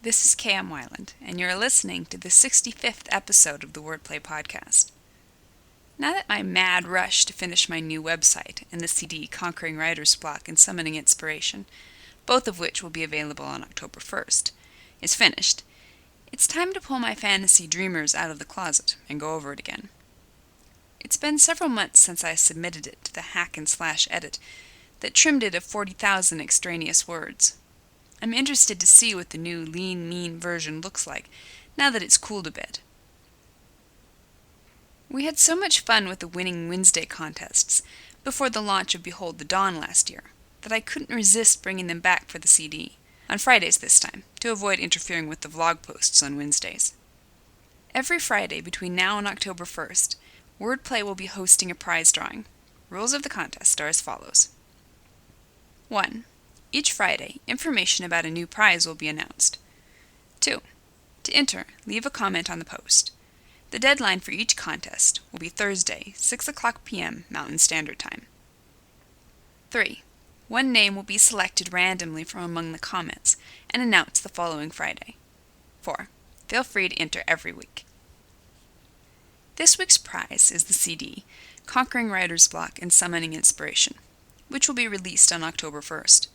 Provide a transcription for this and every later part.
This is K.M. Weiland, and you're listening to the 65th episode of the Wordplay Podcast. Now that my mad rush to finish my new website and the CD Conquering Writer's Block and Summoning Inspiration, both of which will be available on October 1st, is finished, it's time to pull my fantasy dreamers out of the closet and go over it again. It's been several months since I submitted it to the hack and slash edit that trimmed it of 40,000 extraneous words. I'm interested to see what the new lean, mean version looks like, now that it's cooled a bit. We had so much fun with the Winning Wednesday contests before the launch of Behold the Dawn last year, that I couldn't resist bringing them back for the CD, on Fridays this time, to avoid interfering with the vlog posts on Wednesdays. Every Friday between now and October 1st, Wordplay will be hosting a prize drawing. Rules of the contest are as follows. 1. Each Friday, information about a new prize will be announced. 2. To enter, leave a comment on the post. The deadline for each contest will be Thursday, 6 o'clock p.m. Mountain Standard Time. 3. One name will be selected randomly from among the comments and announced the following Friday. 4. Feel free to enter every week. This week's prize is the CD, Conquering Writer's Block and Summoning Inspiration, which will be released on October 1st.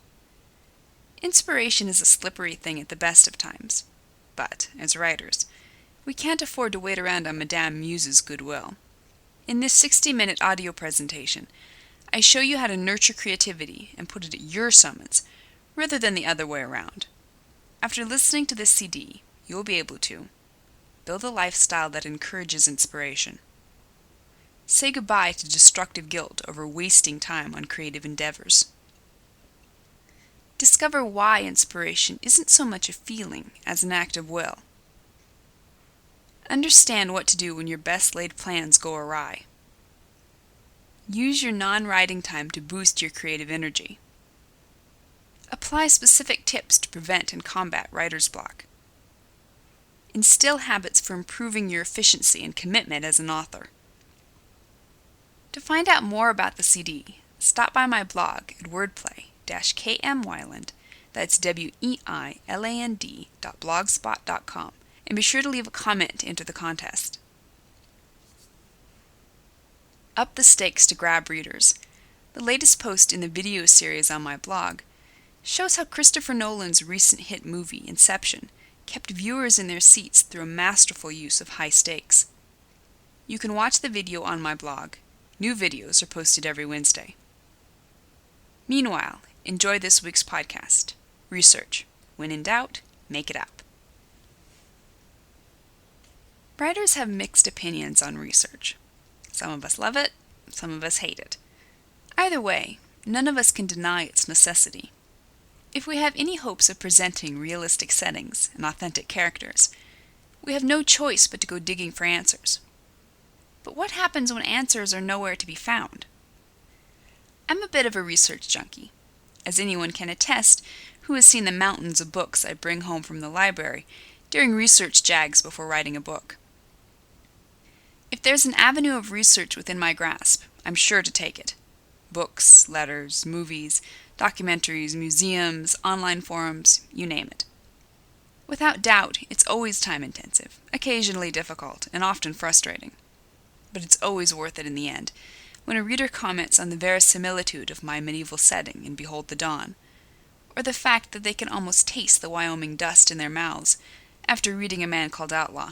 Inspiration is a slippery thing at the best of times, but, as writers, we can't afford to wait around on Madame Muse's goodwill. In this 60-minute audio presentation, I show you how to nurture creativity and put it at your summons, rather than the other way around. After listening to this CD, you'll be able to build a lifestyle that encourages inspiration, say goodbye to destructive guilt over wasting time on creative endeavors, discover why inspiration isn't so much a feeling as an act of will. Understand what to do when your best-laid plans go awry. Use your non-writing time to boost your creative energy. Apply specific tips to prevent and combat writer's block. Instill habits for improving your efficiency and commitment as an author. To find out more about the CD, stop by my blog at wordplay-kmweiland, that's weiland.blogspot.com, and be sure to leave a comment to enter the contest. Up the Stakes to Grab Readers, the latest post in the video series on my blog, shows how Christopher Nolan's recent hit movie, Inception, kept viewers in their seats through a masterful use of high stakes. You can watch the video on my blog. New videos are posted every Wednesday. Meanwhile, enjoy this week's podcast. Research. When in doubt, make it up. Writers have mixed opinions on research. Some of us love it, some of us hate it. Either way, none of us can deny its necessity. If we have any hopes of presenting realistic settings and authentic characters, we have no choice but to go digging for answers. But what happens when answers are nowhere to be found? I'm a bit of a research junkie, as anyone can attest who has seen the mountains of books I bring home from the library during research jags before writing a book. If there's an avenue of research within my grasp, I'm sure to take it. Books, letters, movies, documentaries, museums, online forums, you name it. Without doubt, it's always time-intensive, occasionally difficult, and often frustrating. But it's always worth it in the end, when a reader comments on the verisimilitude of my medieval setting in Behold the Dawn, or the fact that they can almost taste the Wyoming dust in their mouths after reading A Man Called Outlaw.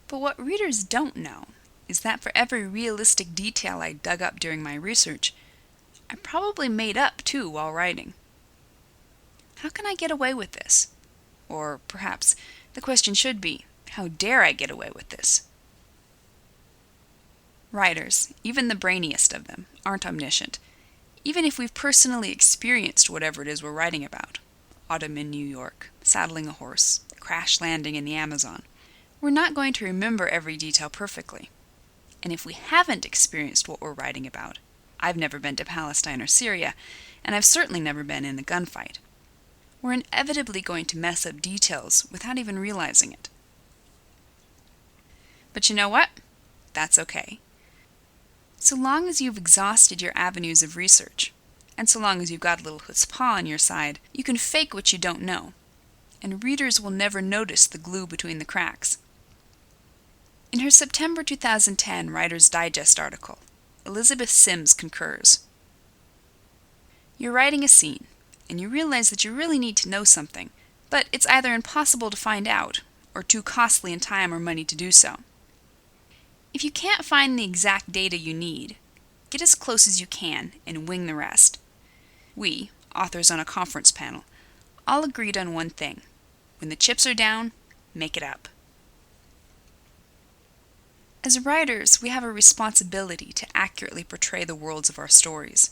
But what readers don't know is that for every realistic detail I dug up during my research, I probably made up too while writing. How can I get away with this? Or perhaps the question should be, how dare I get away with this? Writers, even the brainiest of them, aren't omniscient, even if we've personally experienced whatever it is we're writing about. Autumn in New York, saddling a horse, crash landing in the Amazon. We're not going to remember every detail perfectly. And if we haven't experienced what we're writing about, I've never been to Palestine or Syria, and I've certainly never been in a gunfight, we're inevitably going to mess up details without even realizing it. But you know what? That's okay. So long as you've exhausted your avenues of research, And so long as you've got a little chutzpah on your side, you can fake what you don't know. And readers will never notice the glue between the cracks. In her September 2010 Writer's Digest article, Elizabeth Sims concurs. You're writing a scene, and you realize that you really need to know something, but it's either impossible to find out, or too costly in time or money to do so. If you can't find the exact data you need, get as close as you can and wing the rest. We, authors on a conference panel, all agreed on one thing. When the chips are down, make it up. As writers, we have a responsibility to accurately portray the worlds of our stories.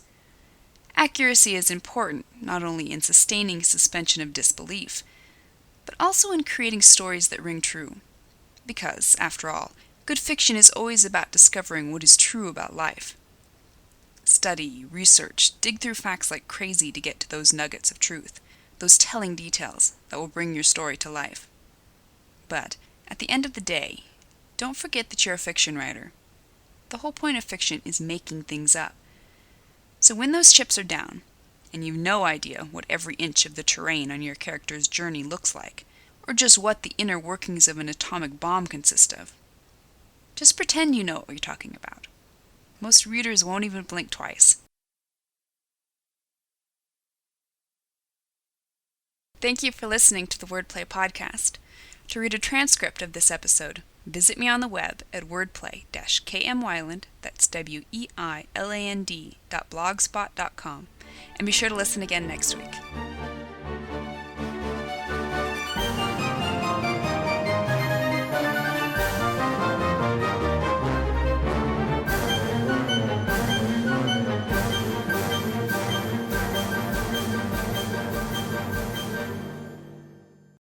Accuracy is important not only in sustaining suspension of disbelief, but also in creating stories that ring true. Because, after all, good fiction is always about discovering what is true about life. Study, research, dig through facts like crazy to get to those nuggets of truth, those telling details that will bring your story to life. But, at the end of the day, don't forget that you're a fiction writer. The whole point of fiction is making things up. So when those chips are down, and you've no idea what every inch of the terrain on your character's journey looks like, or just what the inner workings of an atomic bomb consist of, just pretend you know what you're talking about. Most readers won't even blink twice. Thank you for listening to the Wordplay podcast. To read a transcript of this episode, visit me on the web at wordplay-kmwyland, that's weiland.blogspot.com, and be sure to listen again next week.